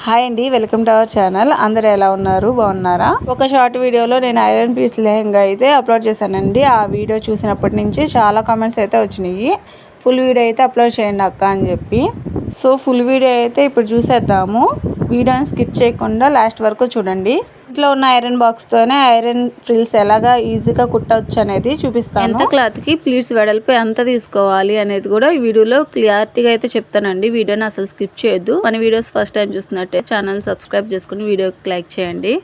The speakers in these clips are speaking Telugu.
హాయ్ అండి, వెల్కమ్ టు అవర్ ఛానల్. అందరూ ఎలా ఉన్నారు? బాగున్నారా? ఒక షార్ట్ వీడియోలో నేను ఐరన్ పీస్ లెహంగా అయితే అప్లోడ్ చేశానండి. ఆ వీడియో చూసినప్పటి నుంచి చాలా కామెంట్స్ అయితే వచ్చినాయి. ఫుల్ వీడియో అయితే అప్లోడ్ చేయండి అక్క అని చెప్పి. సో ఫుల్ వీడియో అయితే ఇప్పుడు చూసేద్దాము. వీడియోని స్కిప్ చేయకుండా లాస్ట్ వరకు చూడండి. ఇంట్లో ఉన్న ఐరన్ బాక్స్తోనే ఐరన్ ఫ్రిల్స్ ఎలాగా ఈజీగా కుట్టవచ్చు అనేది చూపిస్తాను. ఎంత క్లాత్కి ప్లీట్స్ వెడల్పు ఎంత తీసుకోవాలి అనేది కూడా ఈ వీడియోలో క్లారిటీగా అయితే చెప్తానండి. వీడియోని అసలు స్కిప్ చేయొద్దు. మన వీడియోస్ ఫస్ట్ టైం చూస్తున్నట్టే ఛానల్ సబ్స్క్రైబ్ చేసుకుని వీడియోకి లైక్ చేయండి.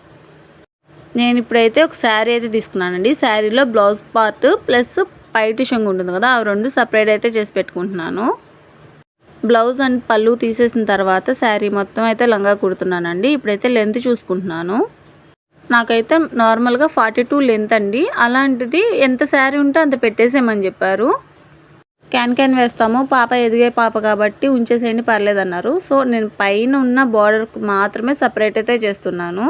నేను ఇప్పుడైతే ఒక శారీ అయితే తీసుకున్నానండి. శారీలో బ్లౌజ్ పార్ట్ ప్లస్ పైటి షంగు ఉంటుంది కదా, అవి రెండు సపరేట్ అయితే చేసి పెట్టుకుంటున్నాను. బ్లౌజ్ అండ్ పళ్ళు తీసేసిన తర్వాత శారీ మొత్తం అయితే లంగా కుడుతున్నానండి. ఇప్పుడైతే లెంత్ చూసుకుంటున్నాను. నాకైతే నార్మల్గా 42 లెంత్ అండి. అలాంటిది ఎంత శారీ ఉంటే అంత పెట్టేసేయమని చెప్పారు. క్యాన్ వేస్తాము, పాప ఎదిగే పాప కాబట్టి ఉంచేసేయండి పర్లేదన్నారు. సో నేను పైన ఉన్న బార్డర్కి మాత్రమే సపరేట్ అయితే చేస్తున్నాను.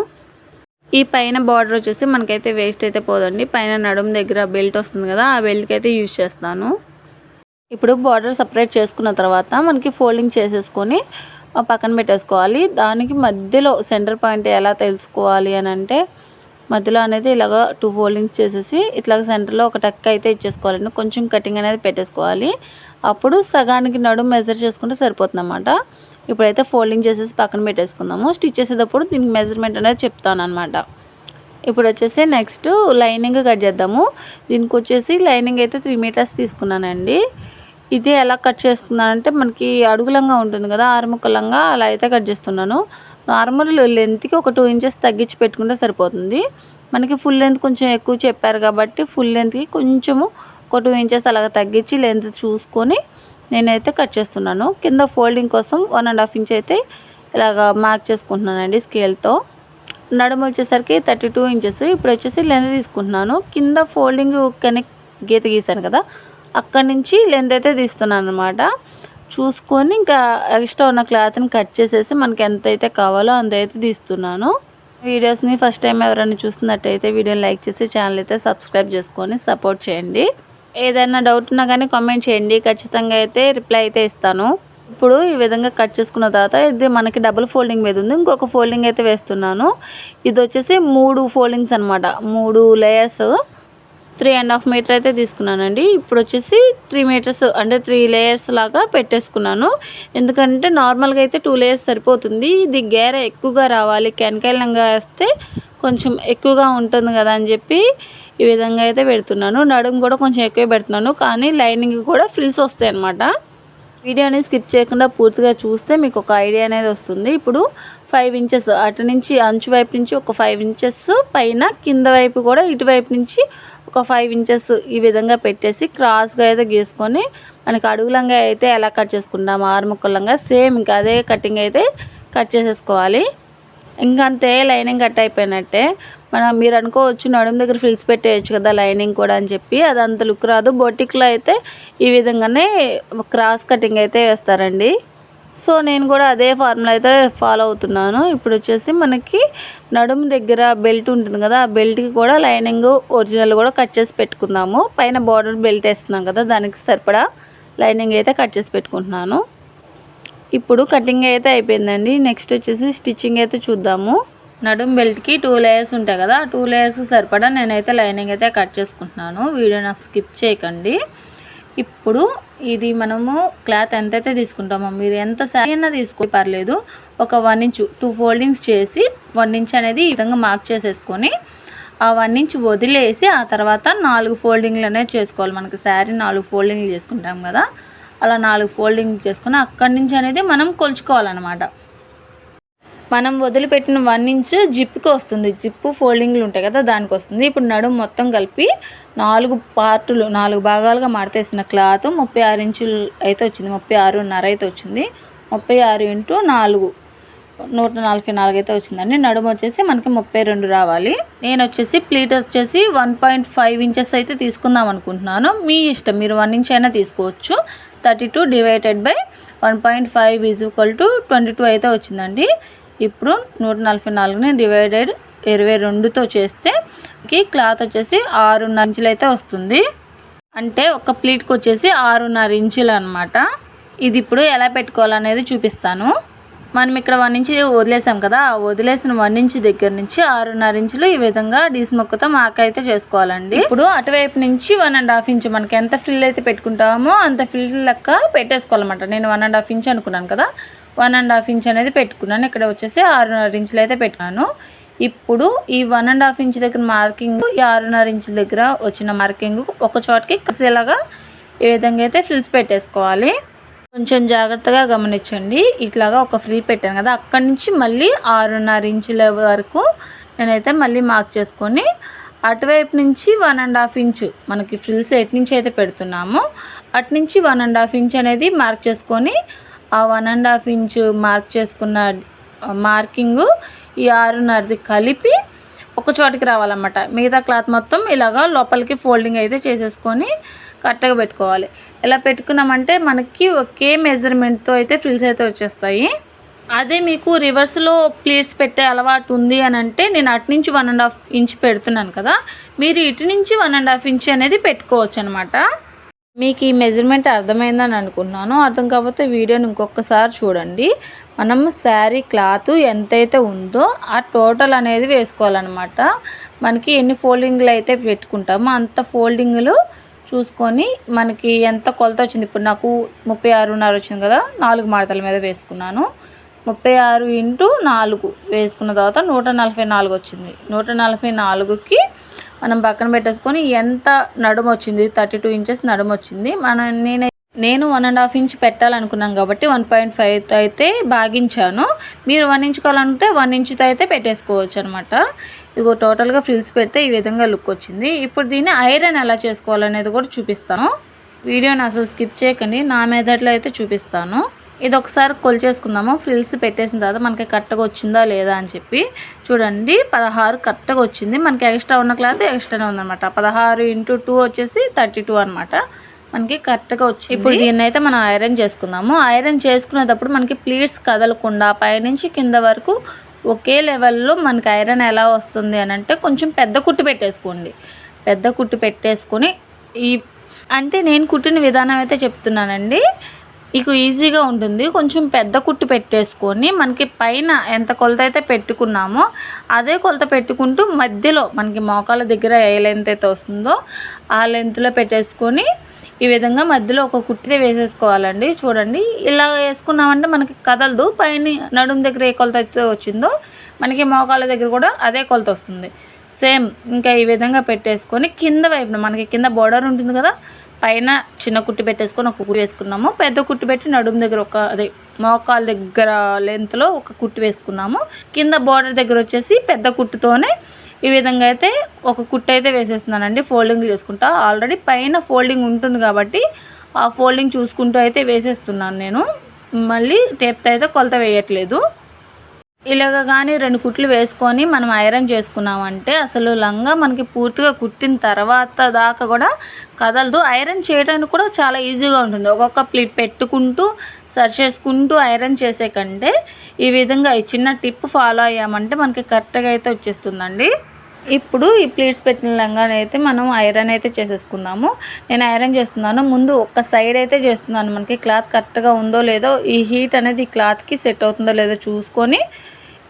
ఈ పైన బార్డర్ వచ్చేసి మనకైతే వేస్ట్ అయితే పోదండి. పైన నడుము దగ్గర బెల్ట్ వస్తుంది కదా, ఆ బెల్ట్కి అయితే యూజ్ చేస్తాను. ఇప్పుడు బార్డర్ సపరేట్ చేసుకున్న తర్వాత మనకి ఫోల్డింగ్ చేసేసుకొని పక్కన పెట్టేసుకోవాలి. దానికి మధ్యలో సెంటర్ పాయింట్ ఎలా తెలుసుకోవాలి అని అంటే, మధ్యలో అనేది ఇలాగ 2 ఫోల్డింగ్స్ చేసేసి ఇట్లాగ సెంటర్లో ఒక టక్ అయితే ఇచ్చేసుకోవాలండి. కొంచెం కటింగ్ అనేది పెట్టేసుకోవాలి. అప్పుడు సగానికి నడుము మెజర్ చేసుకుంటే సరిపోతుంది అన్నమాట. ఇప్పుడైతే ఫోల్డింగ్ చేసేసి పక్కన పెట్టేసుకుందాము. స్టిచ్ చేసేటప్పుడు దీనికి మెజర్మెంట్ అనేది చెప్తాను అనమాట. ఇప్పుడు వచ్చేసి నెక్స్ట్ లైనింగ్ కట్ చేద్దాము. దీనికి వచ్చేసి లైనింగ్ అయితే 3 మీటర్స్ తీసుకున్నానండి. ఇది ఎలా కట్ చేస్తున్నానంటే, మనకి అడుగులంగా ఉంటుంది కదా, ఆరుముక్కలంగా అలా అయితే కట్ చేస్తున్నాను. నార్మల్ లెంత్కి ఒక 2 ఇంచెస్ తగ్గించి పెట్టుకుంటే సరిపోతుంది. మనకి ఫుల్ లెంత్ కొంచెం ఎక్కువ చెప్పారు కాబట్టి ఫుల్ లెంత్కి కొంచెము ఒక 2 ఇంచెస్ అలాగ తగ్గించి లెంత్ చూసుకొని నేనైతే కట్ చేస్తున్నాను. కింద ఫోల్డింగ్ కోసం 1.5 ఇంచ్ అయితే ఇలాగ మార్క్ చేసుకుంటున్నానండి స్కేల్తో. నడుము వచ్చేసరికి 32 ఇంచెస్. ఇప్పుడు వచ్చేసి లెంత్ తీసుకుంటున్నాను. కింద ఫోల్డింగ్ కనెక్ట్ గీత గీసాను కదా, అక్కడి నుంచి లెంత్ అయితే తీస్తున్నాను అనమాట. చూసుకొని ఇంకా ఎక్స్ట్రా ఉన్న క్లాత్ని కట్ చేసేసి మనకి ఎంత అయితే కావాలో అంతైతే తీస్తున్నాను. వీడియోస్ని ఫస్ట్ టైం ఎవరైనా చూస్తున్నట్టయితే వీడియోని లైక్ చేసి ఛానల్ అయితే సబ్స్క్రైబ్ చేసుకొని సపోర్ట్ చేయండి. ఏదైనా డౌట్ ఉన్నా కానీ కామెంట్ చేయండి, ఖచ్చితంగా అయితే రిప్లై అయితే ఇస్తాను. ఇప్పుడు ఈ విధంగా కట్ చేసుకున్న తర్వాత ఇది మనకి డబుల్ ఫోల్డింగ్ మీద ఉంది. ఇంకొక ఫోల్డింగ్ అయితే వేస్తున్నాను. ఇది వచ్చేసి 3 ఫోల్డింగ్స్ అనమాట, 3 లేయర్స్. 3.5 మీటర్ అయితే తీసుకున్నానండి. ఇప్పుడు వచ్చేసి 3 మీటర్స్ అంటే 3 లేయర్స్ లాగా పెట్టేసుకున్నాను. ఎందుకంటే నార్మల్గా అయితే 2 లేయర్స్ సరిపోతుంది. ఇది గేర ఎక్కువగా రావాలి, కెనకాయలంగా వేస్తే కొంచెం ఎక్కువగా ఉంటుంది కదా అని చెప్పి ఈ విధంగా అయితే పెడుతున్నాను. నడుము కూడా కొంచెం ఎక్కువ పెడుతున్నాను, కానీ లైనింగ్ కూడా ఫ్రిల్స్ వస్తాయి అన్నమాట. వీడియోని స్కిప్ చేయకుండా పూర్తిగా చూస్తే మీకు ఒక ఐడియా అనేది వస్తుంది. ఇప్పుడు 5 ఇంచెస్ అటు నుంచి అంచు వైపు నుంచి ఒక 5 ఇంచెస్ పైన, కింద వైపు కూడా ఇటువైపు నుంచి ఒక 5 ఇంచెస్ ఈ విధంగా పెట్టేసి క్రాస్గా అయితే గీసుకొని మనకి అడుగులంగా అయితే ఎలా కట్ చేసుకుంటాం ఆరుముక్కలంగా సేమ్ ఇంకా అదే కటింగ్ అయితే కట్ చేసేసుకోవాలి. ఇంకా అంతే, లైనింగ్ కట్ అయిపోయినట్టే. మీరు అనుకోవచ్చు నడుము దగ్గర ఫ్రిల్స్ పెట్టేయచ్చు కదా లైనింగ్ కూడా అని చెప్పి, అది అంత లుక్ రాదు. బొటిక్లో అయితే ఈ విధంగానే క్రాస్ కటింగ్ అయితే వేస్తారండి. సో నేను కూడా అదే ఫార్ములా అయితే ఫాలో అవుతున్నాను. ఇప్పుడు వచ్చేసి మనకి నడుము దగ్గర బెల్ట్ ఉంటుంది కదా, ఆ బెల్ట్కి కూడా లైనింగ్ ఒరిజినల్ కూడా కట్ చేసి పెట్టుకుందాము. పైన బార్డర్ బెల్ట్ వేస్తున్నాం కదా, దానికి సరిపడా లైనింగ్ అయితే కట్ చేసి పెట్టుకుంటున్నాను. ఇప్పుడు కటింగ్ అయితే అయిపోయిందండి. నెక్స్ట్ వచ్చేసి స్టిచ్చింగ్ అయితే చూద్దాము. నడుము బెల్ట్కి 2 లేయర్స్ ఉంటాయి కదా, 2 లేయర్స్కి సరిపడా నేనైతే లైనింగ్ అయితే కట్ చేసుకుంటున్నాను. వీడియోని స్కిప్ చేయకండి. ఇప్పుడు ఇది మనము క్లాత్ ఎంతైతే తీసుకుంటామో, మీరు ఎంత శారీ అయినా తీసుకో పర్లేదు, ఒక 1 ఇంచ్ 2 ఫోల్డింగ్స్ చేసి 1 ఇంచ్ అనేది ఈ విధంగా మార్క్ చేసేసుకొని ఆ 1 ఇంచ్ వదిలేసి ఆ తర్వాత 4 ఫోల్డింగ్లు అనేది చేసుకోవాలి. మనకి శారీ 4 ఫోల్డింగ్లు చేసుకుంటాం కదా, అలా 4 ఫోల్డింగ్ చేసుకుని అక్కడి నుంచి అనేది మనం కొలుచుకోవాలన్నమాట. మనం వదిలిపెట్టిన 1 ఇంచ్ జిప్కి వస్తుంది, జిప్పు ఫోల్డింగ్లు ఉంటాయి కదా దానికి వస్తుంది. ఇప్పుడు నడుము మొత్తం కలిపి 4 పార్టులు 4 భాగాలుగా మడతేసిన క్లాత్ 36 ఇంచులు అయితే వచ్చింది, 36.5 అయితే వచ్చింది. 36 × 4 144 అయితే వచ్చిందండి. నడుము వచ్చేసి మనకి 32 రావాలి. నేను వచ్చేసి ప్లీట్ వచ్చేసి 1.5 ఇంచెస్ అయితే తీసుకుందాం అనుకుంటున్నాను. మీ ఇష్టం, మీరు 1 ఇంచ్ అయినా తీసుకోవచ్చు. 32 డివైడెడ్ బై 1.5 = 22 అయితే వచ్చిందండి. ఇప్పుడు 144ని డివైడెడ్ 22తో చేస్తే క్లాత్ వచ్చేసి 6.5 ఇంచులు అయితే వస్తుంది. అంటే ఒక ప్లీట్కి వచ్చేసి 6.5 ఇంచులు అనమాట. ఇది ఇప్పుడు ఎలా పెట్టుకోవాలనేది చూపిస్తాను. మనం ఇక్కడ 1 ఇంచ్ వదిలేసాం కదా, ఆ వదిలేసిన 1 ఇంచ్ దగ్గర నుంచి 6.5 ఇంచులు ఈ విధంగా డీస్ ముక్కతో మార్క్ అయితే చేసుకోవాలండి. ఇప్పుడు అటువైపు నుంచి 1.5 ఇంచ్ మనకి ఎంత ఫ్రిల్ అయితే పెట్టుకుంటామో అంత ఫ్రిల్ లెక్క పెట్టేసుకోవాలన్నమాట. నేను 1.5 ఇంచ్ అనుకున్నాను కదా, 1.5 ఇంచ్ అనేది పెట్టుకున్నాను. ఇక్కడ వచ్చేసి 6.5 ఇంచులు అయితే పెట్టుకున్నాను. ఇప్పుడు ఈ 1.5 ఇంచ్ దగ్గర మార్కింగ్, ఈ 6.5 ఇంచుల దగ్గర వచ్చిన మార్కింగ్ ఒక చోటకి కలిసేలాగా ఈ విధంగా అయితే ఫ్రిల్స్ పెట్టేసుకోవాలి. కొంచెం జాగ్రత్తగా గమనించండి. ఇట్లాగా ఒక ఫ్రిల్ పెట్టాను కదా, అక్కడి నుంచి మళ్ళీ 6.5 ఇంచుల వరకు నేనైతే మళ్ళీ మార్క్ చేసుకొని అటువైపు నుంచి 1.5 ఇంచ్ మనకి ఫ్రిల్స్ ఎటు నుంచి అయితే పెడుతున్నామో అటు నుంచి 1.5 ఇంచ్ అనేది మార్క్ చేసుకొని ఆ 1.5 ఇంచ్ మార్క్ చేసుకున్న మార్కింగ్ ఈ 6.5ది కలిపి ఒక చోటికి రావాలన్నమాట. మిగతా క్లాత్ మొత్తం ఇలాగా లోపలికి ఫోల్డింగ్ అయితే చేసేసుకొని కరెక్ట్గా పెట్టుకోవాలి. ఇలా పెట్టుకున్నామంటే మనకి ఒకే మెజర్మెంట్తో అయితే ఫ్రిల్స్ అయితే వచ్చేస్తాయి. అదే మీకు రివర్స్లో ప్లీట్స్ పెట్టే అలవాటు ఉంది అని అంటే నేను అటు నుంచి 1.5 ఇంచ్ పెడుతున్నాను కదా, మీరు ఇటు నుంచి 1.5 ఇంచ్ అనేది పెట్టుకోవచ్చు అనమాట. మీకు ఈ మెజర్మెంట్ అర్థమైందని అనుకున్నాను. అర్థం కాకపోతే వీడియోని ఇంకొకసారి చూడండి. మనం శారీ క్లాత్ ఎంతైతే ఉందో ఆ టోటల్ అనేది వేసుకోవాలన్నమాట. మనకి ఎన్ని ఫోల్డింగ్లు అయితే పెట్టుకుంటామో అంత ఫోల్డింగ్లు చూసుకొని మనకి ఎంత కొలత వచ్చింది. ఇప్పుడు నాకు 36.5 వచ్చింది కదా, 4 మడతల మీద వేసుకున్నాను. 36 × 4 వేసుకున్న తర్వాత 144 వచ్చింది. 144కి మనం పక్కన పెట్టేసుకొని ఎంత నడుము వచ్చింది, 32 ఇంచెస్ నడుము వచ్చింది. నేను 1.5 ఇంచ్ పెట్టాలనుకున్నాను కాబట్టి 1.5 అయితే భాగించాను. మీరు 1 ఇంచ్ కావాలంటే 1 ఇంచ్తో అయితే పెట్టేసుకోవచ్చు అనమాట. ఇగో టోటల్గా ఫ్రిల్స్ పెడితే ఈ విధంగా లుక్ వచ్చింది. ఇప్పుడు దీన్ని ఐరన్ ఎలా చేసుకోవాలనేది కూడా చూపిస్తాను. వీడియోని అసలు స్కిప్ చేయకండి, నా మెథడ్లో అయితే చూపిస్తాను. ఇది ఒకసారి కొలిచేసుకుందాము. ఫ్రిల్స్ పెట్టేసిన తర్వాత మనకి కరెక్ట్గా వచ్చిందా లేదా అని చెప్పి చూడండి. 16 కరెక్ట్గా వచ్చింది. మనకి ఎక్స్ట్రా ఉన్న క్లాత్ ఎక్స్ట్రానే ఉందన్నమాట. 16 × 2 వచ్చేసి 32 అనమాట. మనకి కరెక్ట్గా వచ్చింది. ఇప్పుడు దీన్ని అయితే మనం ఐరన్ చేసుకుందాము. ఐరన్ చేసుకునేటప్పుడు మనకి ప్లీట్స్ కదలకుండా పైనుంచి కింద వరకు ఒకే లెవెల్లో మనకి ఐరన్ ఎలా వస్తుంది అని అంటే కొంచెం పెద్ద కుట్టు పెట్టేసుకోండి. పెద్ద కుట్టు పెట్టేసుకొని అంటే నేను కుట్టిన విధానం అయితే చెప్తున్నానండి, మీకు ఈజీగా ఉంటుంది. కొంచెం పెద్ద కుట్టు పెట్టేసుకొని మనకి పైన ఎంత కొలత అయితే పెట్టుకున్నామో అదే కొలత పెట్టుకుంటూ మధ్యలో మనకి మోకాల దగ్గర ఏ లెంత్ అయితే వస్తుందో ఆ లెంత్లో పెట్టేసుకొని ఈ విధంగా మధ్యలో ఒక కుట్టితే వేసేసుకోవాలండి. చూడండి, ఇలా వేసుకున్నామంటే మనకి కదలదు. పైన నడుము దగ్గర ఏ కొలత అయితే వచ్చిందో మనకి మోకాల దగ్గర కూడా అదే కొలత వస్తుంది. సేమ్ ఇంకా ఈ విధంగా పెట్టేసుకొని కింద వైపున మనకి కింద బోర్డర్ ఉంటుంది కదా, పైన చిన్న కుట్టు పెట్టేసుకొని ఒక కుట్టు వేసుకున్నాము. పెద్ద కుట్టు పెట్టి నడుము దగ్గర మోకాల దగ్గర లెంత్లో ఒక కుట్టు వేసుకున్నాము. కింద బోర్డర్ దగ్గర వచ్చేసి పెద్ద కుట్టుతోనే ఈ విధంగా అయితే ఒక కుట్టు అయితే వేసేస్తున్నానండి. ఫోల్డింగ్ చేసుకుంటా. ఆల్రెడీ పైన ఫోల్డింగ్ ఉంటుంది కాబట్టి ఆ ఫోల్డింగ్ చూసుకుంటూ అయితే వేసేస్తున్నాను నేను. మళ్ళీ టేప్తో అయితే కొలత వేయట్లేదు. ఇలాగ కానీ 2 కుట్లు వేసుకొని మనం ఐరన్ చేసుకున్నామంటే అసలు లంగా మనకి పూర్తిగా కుట్టిన తర్వాత దాకా కూడా కదలదు. ఐరన్ చేయడానికి కూడా చాలా ఈజీగా ఉంటుంది. ఒక్కొక్క ప్లీట్ పెట్టుకుంటూ సర్చ్ చేసుకుంటూ ఐరన్ చేసే కంటే ఈ విధంగా ఈ చిన్న టిప్ ఫాలో అయ్యామంటే మనకి కరెక్ట్గా అయితే వచ్చేస్తుందండి. ఇప్పుడు ఈ ప్లీట్స్ పెట్టిన లంగాని అయితే మనం ఐరన్ అయితే చేసేసుకుందాము. నేను ఐరన్ చేస్తున్నాను. ముందు ఒక సైడ్ అయితే చేస్తున్నాను. మనకి క్లాత్ కరెక్ట్గా ఉందో లేదో, ఈ హీట్ అనేది ఈ క్లాత్కి సెట్ అవుతుందో లేదో చూసుకొని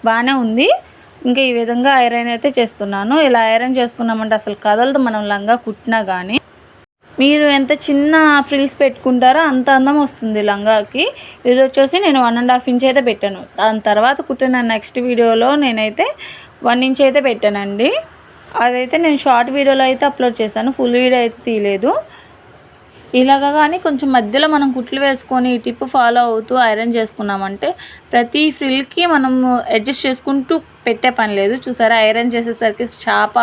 బాగానే ఉంది. ఇంకా ఈ విధంగా ఐరన్ అయితే చేస్తున్నాను. ఇలా ఐరన్ చేసుకున్నామంటే అసలు కదలదు మనం లంగా కుట్టినా కానీ. మీరు ఎంత చిన్న ఫ్రిల్స్ పెట్టుకుంటారో అంత అందం వస్తుంది లంగాకి. ఇది వచ్చేసి నేను 1.5 ఇంచ్ అయితే పెట్టాను. దాని తర్వాత కుట్టిన నెక్స్ట్ వీడియోలో నేనైతే 1 ఇంచ్ అయితే పెట్టానండి. అదైతే నేను షార్ట్ వీడియోలో అయితే అప్లోడ్ చేశాను, ఫుల్ వీడియో అయితే తీయలేదు. ఇలాగా కానీ కొంచెం మధ్యలో మనం కుట్లు వేసుకొని ఈ టిప్ ఫాలో అవుతూ ఐరన్ చేసుకున్నామంటే ప్రతి ఫ్రిల్కి మనం అడ్జస్ట్ చేసుకుంటూ పెట్టే పని లేదు. చూసారా, ఐరన్ చేసేసరికి చాప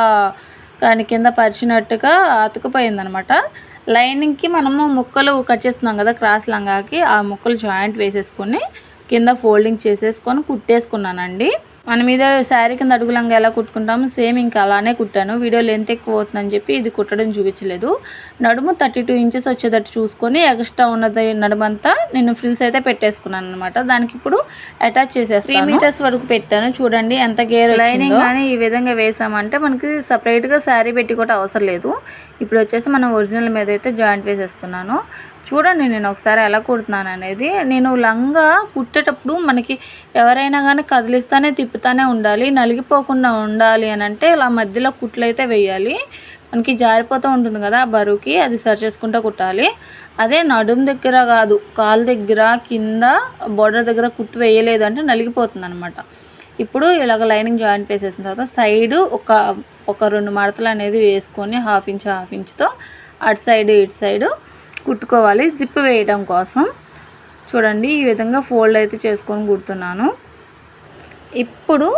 కానీ కింద పరిచినట్టుగా అతుకుపోయిందనమాట. లైనింగ్కి మనము ముక్కలు కట్ చేస్తున్నాం కదా క్రాస్ లంగాకి, ఆ ముక్కలు జాయింట్ వేసేసుకొని కింద ఫోల్డింగ్ చేసేసుకొని కుట్టేసుకున్నానండి. మన మీద శారీ కింద అడుగు లంగా ఎలా కుట్టుకుంటాము సేమ్ ఇంకా అలానే కుట్టాను. వీడియో లెంత్ ఎక్కువ అవుతుందని చెప్పి ఇది కుట్టడం చూపించలేదు. నడుము 32 ఇంచెస్ వచ్చేటట్టు చూసుకొని ఎక్స్ట్రా ఉన్నది నడుమంతా నేను ఫ్రిల్స్ అయితే పెట్టేసుకున్నాను అనమాట. దానికి ఇప్పుడు అటాచ్ చేసేస్తాను. 3 మీటర్స్ వరకు పెట్టాను. చూడండి ఎంత గేర్ లైనింగ్ కానీ ఈ విధంగా వేసామంటే మనకి సపరేట్గా శారీ పెట్టి కూడా అవసరం లేదు. ఇప్పుడు వచ్చేసి మనం ఒరిజినల్ మీద అయితే జాయింట్ వేసేస్తున్నాను. చూడండి నేను ఒకసారి ఎలా కుడుతున్నాను అనేది. నేను లంగా కుట్టేటప్పుడు మనకి ఎవరైనా కానీ కదిలిస్తానే తిప్పుతానే ఉండాలి, నలిగిపోకుండా ఉండాలి అని అంటే ఇలా మధ్యలో కుట్లు అయితే వేయాలి. మనకి జారిపోతూ ఉంటుంది కదా బరువుకి, అది సరి చేసుకుంటూ కుట్టాలి. అదే నడుము దగ్గర కాదు, కాలు దగ్గర కింద బోర్డర్ దగ్గర కుట్టు వేయలేదు అంటే నలిగిపోతుంది అనమాట. ఇప్పుడు ఇలాగ లైనింగ్ జాయింట్ వేసేసిన తర్వాత సైడు ఒక 2 మడతలు అనేది వేసుకొని హాఫ్ ఇంచ్తో అటు సైడు ఇటు సైడు కుట్టుకోవాలి జిప్ వేయడం కోసం. చూడండి ఈ విధంగా ఫోల్డ్ అయితే చేసుకొని కుడుతున్నాను. ఇప్పుడు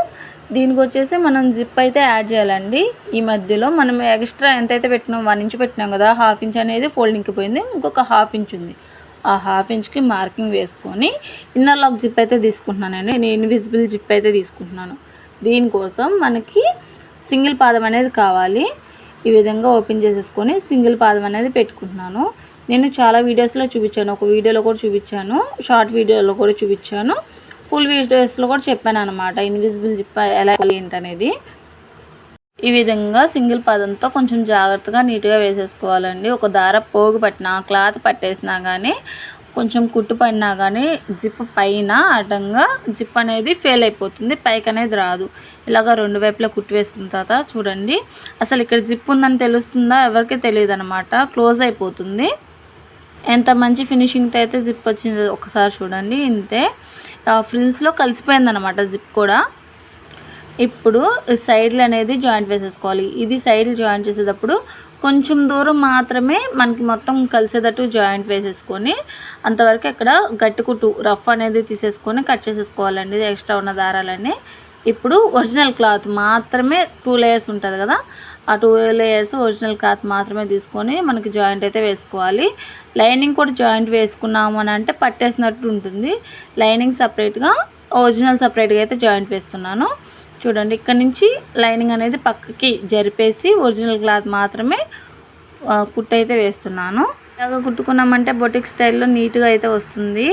దీనికి వచ్చేసి మనం జిప్ అయితే యాడ్ చేయాలండి. ఈ మధ్యలో మనం ఎక్స్ట్రా ఎంతైతే పెట్టినాం 1 ఇంచ్ పెట్టినాం కదా, హాఫ్ ఇంచ్ అనేది ఫోల్డింగ్కి పోయింది, ఇంకొక హాఫ్ ఇంచ్ ఉంది. ఆ హాఫ్ ఇంచ్కి మార్కింగ్ వేసుకొని ఇన్నర్ లాక్ జిప్ అయితే తీసుకుంటున్నానండి. నేను ఇన్విజిబుల్ జిప్ అయితే తీసుకుంటున్నాను. దీనికోసం మనకి సింగిల్ పాదం అనేది కావాలి. ఈ విధంగా ఓపెన్ చేసేసుకొని సింగిల్ పాదం అనేది పెట్టుకుంటున్నాను. నేను చాలా వీడియోస్లో చూపించాను, ఒక వీడియోలో కూడా చూపించాను, షార్ట్ వీడియోలో కూడా చూపించాను, ఫుల్ వీడియోస్లో కూడా చెప్పాను అనమాట ఇన్విజిబుల్ జిప్ ఎలా ఏంటనేది. ఈ విధంగా సింగిల్ పాదంతో కొంచెం జాగ్రత్తగా నీట్గా వేసేసుకోవాలండి. ఒక దార పోగు పట్టినా క్లాత్ పట్టేసినా కానీ కొంచెం కుట్టు పడినా కానీ జిప్ పైన అడ్డంగా జిప్ అనేది ఫెయిల్ అయిపోతుంది, పైకి అనేది రాదు. ఇలాగ 2 వైపులా కుట్టు వేసుకున్న తర్వాత చూడండి అసలు ఇక్కడ జిప్ ఉందని తెలుస్తుందా, ఎవరికీ తెలియదు అనమాట, క్లోజ్ అయిపోతుంది. ఎంత మంచి ఫినిషింగ్తో అయితే జిప్ వచ్చింది ఒకసారి చూడండి. ఇంతే ఫ్రిల్స్లో కలిసిపోయిందనమాట జిప్ కూడా. ఇప్పుడు సైడ్లు అనేది జాయింట్ వేసేసుకోవాలి. ఇది సైడ్లు జాయింట్ చేసేటప్పుడు కొంచెం దూరం మాత్రమే మనకి మొత్తం కలిసేటట్టు జాయింట్ వేసేసుకొని అంతవరకు అక్కడ గట్టి కుట్టు రఫ్ అనేది తీసేసుకొని కట్ చేసేసుకోవాలండి ఎక్స్ట్రా ఉన్న దారాలన్నీ. ఇప్పుడు ఒరిజినల్ క్లాత్ మాత్రమే 2 లేయర్స్ ఉంటుంది కదా, ఆ 2 లేయర్స్ ఒరిజినల్ క్లాత్ మాత్రమే తీసుకొని మనకి జాయింట్ అయితే వేసుకోవాలి. లైనింగ్ కూడా జాయింట్ వేసుకున్నాము అని అంటే పట్టేసినట్టు ఉంటుంది. లైనింగ్ సపరేట్గా ఒరిజినల్ సపరేట్గా అయితే జాయింట్ వేస్తున్నాను. చూడండి ఇక్కడ నుంచి లైనింగ్ అనేది పక్కకి జరిపేసి ఒరిజినల్ క్లాత్ మాత్రమే కుట్టు అయితే వేస్తున్నాను. ఇలాగ కుట్టుకున్నామంటే బొటిక్ స్టైల్లో నీట్గా అయితే వస్తుంది.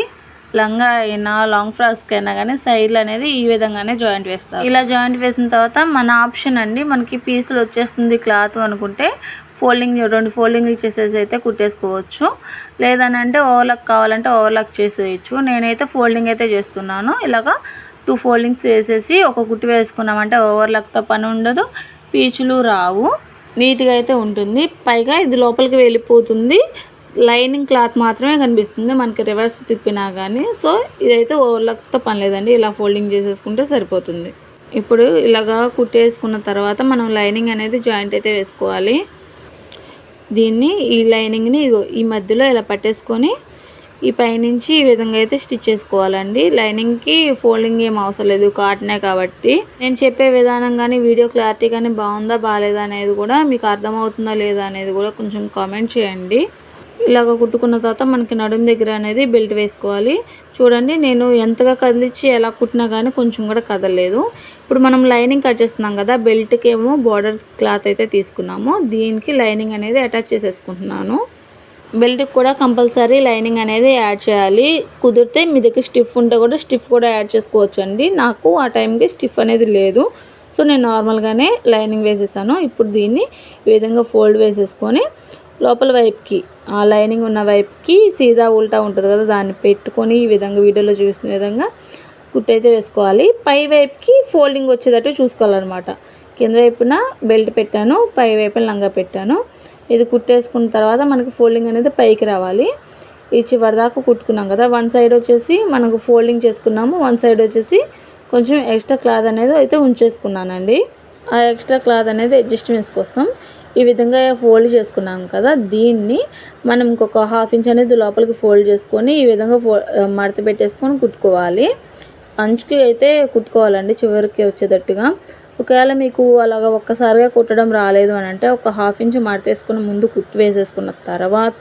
లంగా అయినా లాంగ్ ఫ్రాక్స్కి అయినా కానీ సైడ్లు అనేది ఈ విధంగానే జాయింట్ వేస్తారు. ఇలా జాయింట్ వేసిన తర్వాత మన ఆప్షన్ అండి, మనకి పీసులు వచ్చేస్తుంది క్లాత్ అనుకుంటే ఫోల్డింగ్ 2 ఫోల్డింగ్లు చేసేసి అయితే కుట్టేసుకోవచ్చు. లేదనంటే ఓవర్లాక్ కావాలంటే ఓవర్లాక్ చేసేయచ్చు. నేనైతే ఫోల్డింగ్ అయితే చేస్తున్నాను. ఇలాగా 2 ఫోల్డింగ్స్ వేసేసి ఒక కుట్టు వేసుకున్నామంటే ఓవర్లాక్తో పని ఉండదు, పీచులు రావు, నీట్గా అయితే ఉంటుంది. పైగా ఇది లోపలికి వెళ్ళిపోతుంది, లైనింగ్ క్లాత్ మాత్రమే కనిపిస్తుంది మనకి రివర్స్ తిప్పినా కానీ. సో ఇదైతే ఓవర్లాక్తో పని లేదండి, ఇలా ఫోల్డింగ్ చేసేసుకుంటే సరిపోతుంది. ఇప్పుడు ఇలాగా కుట్టేసుకున్న తర్వాత మనం లైనింగ్ అనేది జాయింట్ అయితే వేసుకోవాలి. దీన్ని ఈ లైనింగ్ని ఈ మధ్యలో ఇలా పట్టేసుకొని ఈ పైనుంచి ఈ విధంగా అయితే స్టిచ్ చేసుకోవాలండి. లైనింగ్కి ఫోల్డింగ్ ఏం అవసరం లేదు, కాటనే కాబట్టి. నేను చెప్పే విధానం కానీ వీడియో క్లారిటీ కానీ బాగుందా బాగాలేదా అనేది కూడా మీకు అర్థమవుతుందా లేదా అనేది కూడా కొంచెం కామెంట్ చేయండి. ఇలాగ కుట్టుకున్న తర్వాత మనకి నడుము దగ్గర అనేది బెల్ట్ వేసుకోవాలి. చూడండి నేను ఎంతగా కదిలించి ఎలా కుట్టినా కానీ కొంచెం కూడా కదలలేదు. ఇప్పుడు మనం లైనింగ్ కట్ చేస్తున్నాం కదా, బెల్ట్కి ఏమో బార్డర్ క్లాత్ అయితే తీసుకున్నాము, దీనికి లైనింగ్ అనేది అటాచ్ చేసేసుకుంటున్నాను. బెల్ట్కి కూడా కంపల్సరీ లైనింగ్ అనేది యాడ్ చేయాలి. కుదిరితే మీ దగ్గర స్టిఫ్ ఉంటే కూడా స్టిఫ్ కూడా యాడ్ చేసుకోవచ్చు అండి. నాకు ఆ టైంకి స్టిఫ్ అనేది లేదు, సో నేను నార్మల్గానే లైనింగ్ వేసేసాను. ఇప్పుడు దీన్ని ఈ విధంగా ఫోల్డ్ వేసేసుకొని లోపల వైపుకి ఆ లైనింగ్ ఉన్న వైపుకి సీదా ఉల్టా ఉంటుంది కదా, దాన్ని పెట్టుకొని ఈ విధంగా వీడియోలో చూసిన విధంగా కుట్టు అయితే వేసుకోవాలి. పై వైపుకి ఫోల్డింగ్ వచ్చేటట్టు చూసుకోవాలన్నమాట. కింద వైపున బెల్ట్ పెట్టాను, పై వైపున లంగా పెట్టాను. ఇది కుట్టేసుకున్న తర్వాత మనకి ఫోల్డింగ్ అనేది పైకి రావాలి. ఈ చివరి దాకా కుట్టుకున్నాం కదా, 1 సైడ్ వచ్చేసి మనకు ఫోల్డింగ్ చేసుకున్నాము, 1 సైడ్ వచ్చేసి కొంచెం ఎక్స్ట్రా క్లాత్ అనేది అయితే ఉంచేసుకున్నానండి. ఆ ఎక్స్ట్రా క్లాత్ అనేది అడ్జస్ట్మెంట్స్ కోసం ఈ విధంగా ఫోల్డ్ చేసుకున్నాం కదా, దీన్ని మనం ఇంకొక హాఫ్ ఇంచ్ అనేది లోపలికి ఫోల్డ్ చేసుకొని ఈ విధంగా మడత పెట్టేసుకొని కుట్టుకోవాలి. అంచుకి అయితే కుట్టుకోవాలండి చివరికి వచ్చేటట్టుగా. ఒకవేళ మీకు అలాగ ఒక్కసారిగా కుట్టడం రాలేదు అని అంటే ఒక హాఫ్ ఇంచ్ మడతేసుకుని ముందు కుట్టు వేసేసుకున్న తర్వాత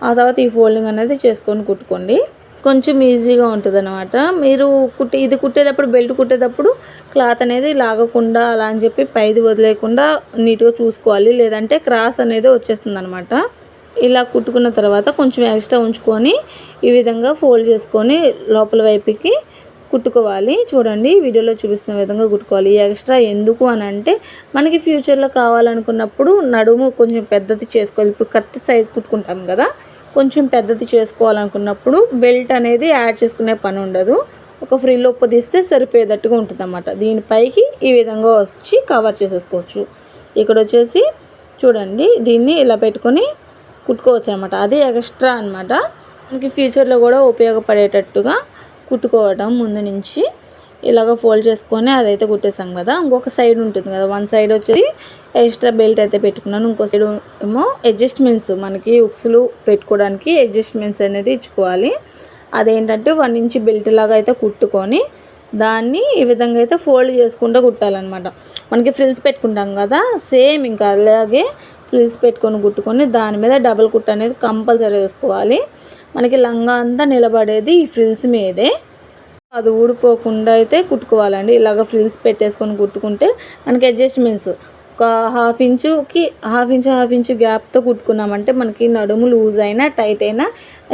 ఆ తర్వాత ఈ ఫోల్డింగ్ అనేది చేసుకొని కుట్టుకోండి, కొంచెం ఈజీగా ఉంటుంది అనమాట. మీరు ఇది కుట్టేటప్పుడు బెల్ట్ కుట్టేటప్పుడు క్లాత్ అనేది లాగకుండా అలా అని చెప్పి పైది వదిలేకుండా నీట్గా చూసుకోవాలి, లేదంటే క్రాస్ అనేది వచ్చేస్తుంది అనమాట. ఇలా కుట్టుకున్న తర్వాత కొంచెం ఎక్స్ట్రా ఉంచుకొని ఈ విధంగా ఫోల్డ్ చేసుకొని లోపల వైపుకి కుట్టుకోవాలి. చూడండి వీడియోలో చూపిస్తున్న విధంగా కుట్టుకోవాలి. ఎక్స్ట్రా ఎందుకు అని అంటే మనకి ఫ్యూచర్లో కావాలనుకున్నప్పుడు నడుము కొంచెం పెద్దది చేసుకోవాలి. ఇప్పుడు కత్తి సైజ్ కుట్టుకుంటాం కదా, కొంచెం పెద్దది చేసుకోవాలనుకున్నప్పుడు బెల్ట్ అనేది యాడ్ చేసుకునే పని ఉండదు. ఒక ఫ్రిల్ తీస్తే సరిపోయేటట్టుగా ఉంటుంది అన్నమాట. దీనిపైకి ఈ విధంగా వచ్చి కవర్ చేసేసుకోవచ్చు. ఇక్కడ వచ్చేసి చూడండి దీన్ని ఇలా పెట్టుకొని కుట్టుకోవచ్చు అనమాట. అది ఎక్స్ట్రా అనమాట. మనకి ఫ్యూచర్లో కూడా ఉపయోగపడేటట్టుగా కుట్టుకోవడం ముందు నుంచి ఇలాగ ఫోల్డ్ చేసుకొని అదైతే కుట్టేసాం కదా. ఇంకొక సైడ్ ఉంటుంది కదా, వన్ సైడ్ వచ్చేసి ఎక్స్ట్రా బెల్ట్ అయితే పెట్టుకున్నాను. ఇంకో సైడ్ ఏమో అడ్జస్ట్మెంట్స్, మనకి ఉక్సులు పెట్టుకోవడానికి అడ్జస్ట్మెంట్స్ అనేది ఇచ్చుకోవాలి. అదేంటంటే 1 ఇంచ్ బెల్ట్ లాగా అయితే కుట్టుకొని దాన్ని ఈ విధంగా అయితే ఫోల్డ్ చేసుకుంటూ కుట్టాలన్నమాట. మనకి ఫ్రిల్స్ పెట్టుకుంటాం కదా, సేమ్ ఇంకా అలాగే ఫ్రిల్స్ పెట్టుకొని కుట్టుకొని దాని మీద డబుల్ కుట్ అనేది కంపల్సరీ వేసుకోవాలి. మనకి లంగా అంతా నిలబడేది ఈ ఫ్రిల్స్ మీదే, అది ఊడిపోకుండా అయితే కుట్టుకోవాలండి. ఇలాగ ఫ్రిల్స్ పెట్టేసుకొని కుట్టుకుంటే మనకి అడ్జస్ట్మెంట్స్ ఒక హాఫ్ ఇంచు గ్యాప్తో కుట్టుకున్నామంటే మనకి నడుము లూజ్ అయినా టైట్ అయినా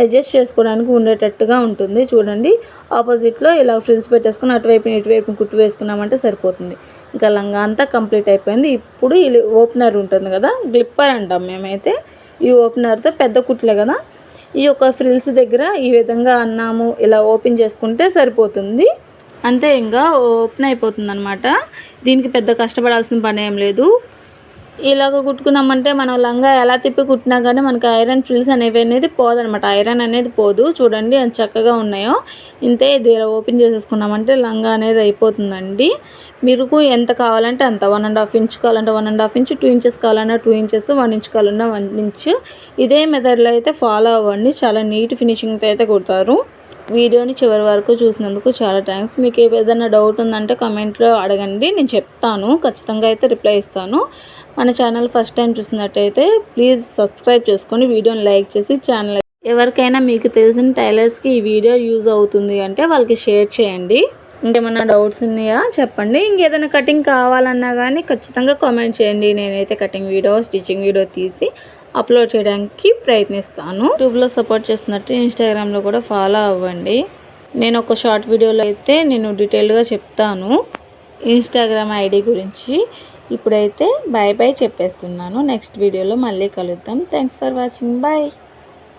అడ్జస్ట్ చేసుకోవడానికి ఉండేటట్టుగా ఉంటుంది. చూడండి ఆపోజిట్లో ఇలా ఫ్రిల్స్ పెట్టేసుకుని ఇటువైపు కుట్టు వేసుకున్నామంటే సరిపోతుంది. ఇంకా లంగా అంతా కంప్లీట్ అయిపోయింది. ఇప్పుడు ఈ ఓపెనర్ ఉంటుంది కదా, గ్లిప్పర్ అంటాం మేమైతే. ఈ ఓపెనర్తో పెద్ద కుట్లే కదా, ఈ యొక్క ఫ్రిల్స్ దగ్గర ఈ విధంగా అన్నాము ఇలా ఓపెన్ చేసుకుంటే సరిపోతుంది. అంతే, ఇంకా ఓపెన్ అయిపోతుంది అనమాట. దీనికి పెద్ద కష్టపడాల్సిన పని ఏం లేదు. ఇలాగ కుట్టుకున్నామంటే మనం లంగా ఎలా తిప్పి కుట్టినా కానీ మనకి ఐరన్ ఫ్రిల్స్ అనేది పోదనమాట. ఐరన్ అనేది పోదు. చూడండి ఎంత చక్కగా ఉన్నాయో. ఇంతే, ఇది ఇలా ఓపెన్ చేసేసుకున్నామంటే లంగా అనేది అయిపోతుందండి. మీకు ఎంత కావాలంటే అంత, 1.5 ఇంచ్ కావాలంటే 1.5 ఇంచ్, 2 ఇంచెస్ కావాలన్నా 2 ఇంచెస్, 1 ఇంచ్ కావాలన్నా 1 ఇంచ్. ఇదే మెథడ్లో అయితే ఫాలో అవ్వండి. చాలా నీట్ ఫినిషింగ్తో అయితే కుడతారు. వీడియోని చివరి వరకు చూసినందుకు చాలా థ్యాంక్స్. మీకు ఏదైనా డౌట్ ఉందంటే కమెంట్లో అడగండి, నేను చెప్తాను. ఖచ్చితంగా అయితే రిప్లై ఇస్తాను. మన ఛానల్ ఫస్ట్ టైం చూసినట్టయితే ప్లీజ్ సబ్స్క్రైబ్ చేసుకొని వీడియోని లైక్ చేసి ఛానల్ ఎవరికైనా మీకు తెలిసిన టైలర్స్కి ఈ వీడియో యూజ్ అవుతుంది అంటే వాళ్ళకి షేర్ చేయండి. ఇంకేమైనా డౌట్స్ ఉన్నాయా చెప్పండి. ఇంకేదైనా కటింగ్ కావాలన్నా కానీ ఖచ్చితంగా కామెంట్ చేయండి. నేనైతే కటింగ్ వీడియో, స్టిచ్చింగ్ వీడియో తీసి అప్లోడ్ చేయడానికి ప్రయత్నిస్తాను. యూట్యూబ్లో సపోర్ట్ చేస్తున్నట్టు ఇన్స్టాగ్రామ్లో కూడా ఫాలో అవ్వండి. నేను ఒక షార్ట్ వీడియోలో అయితే నేను డీటెయిల్గా చెప్తాను ఇన్స్టాగ్రామ్ ఐడి గురించి. ఇప్పుడైతే బాయ్ చెప్పేస్తున్నాను. నెక్స్ట్ వీడియోలో మళ్ళీ కలుద్దాం. Thanks for watching. బాయ్.